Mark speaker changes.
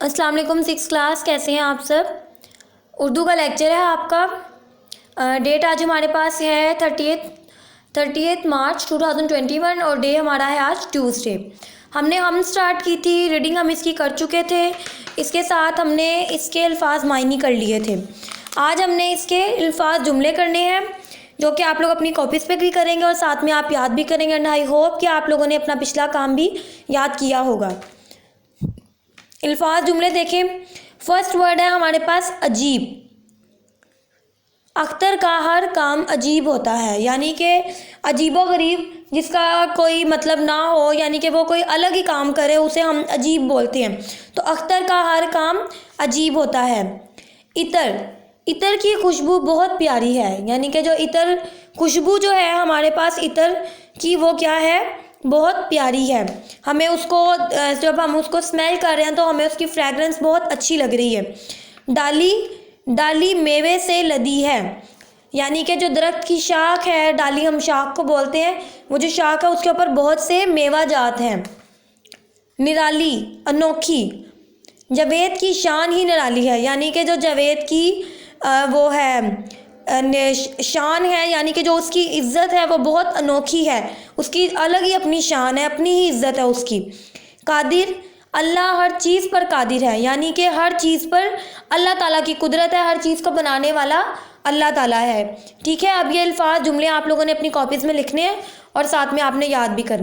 Speaker 1: अस्सलाम वालेकुम six class, कैसे हैं आप सब। उर्दू का लेक्चर है आपका। डेट आज हमारे पास है 30 मार्च 2021 और डे हमारा है आज ट्यूसडे। हम स्टार्ट की थी रीडिंग, हम इसकी कर चुके थे। इसके साथ हमने इसके अल्फाज मायनी कर लिए थे। आज हमने इसके अल्फाज जुमले करने हैं जो कि आप लोग अपनी कॉपीज़ पे भी करेंगे और साथ में आप याद भी करेंगे। एंड आई होप कि आप लोगों ने अपना पिछला काम भी याद किया होगा। अल्फाज जुमले देखें। फर्स्ट वर्ड है हमारे पास अजीब। अख्तर का हर काम अजीब होता है, यानी कि अजीबो गरीब, जिसका कोई मतलब ना हो, यानी कि वो कोई अलग ही काम करे, उसे हम अजीब बोलते हैं। तो अख्तर का हर काम अजीब होता है। इतर, इतर की खुशबू बहुत प्यारी है, यानी कि जो इतर खुशबू जो है हमारे पास इतर की, वो क्या है, बहुत प्यारी है। हमें उसको जब हम उसको स्मेल कर रहे हैं तो हमें उसकी फ्रेगरेंस बहुत अच्छी लग रही है। डाली, डाली मेवे से लदी है, यानी कि जो दरख्त की शाख है, डाली हम शाख को बोलते हैं, वो जो शाख है उसके ऊपर बहुत से मेवा जात हैं। निराली, अनोखी, जावेद की शान ही निराली है, यानी कि जो जावेद की वो है शान है, यानी कि जो उसकी इज़्ज़त है वो बहुत अनोखी है, उसकी अलग ही अपनी शान है, अपनी ही इज़्ज़त है उसकी। कादिर, अल्लाह हर चीज़ पर कादिर है, यानी कि हर चीज़ पर अल्लाह ताला की कुदरत है, हर चीज़ को बनाने वाला अल्लाह ताला है। ठीक है, अब ये अल्फाज जुमले आप लोगों ने अपनी कॉपीज़ में लिखने हैं और साथ में आपने याद भी करना।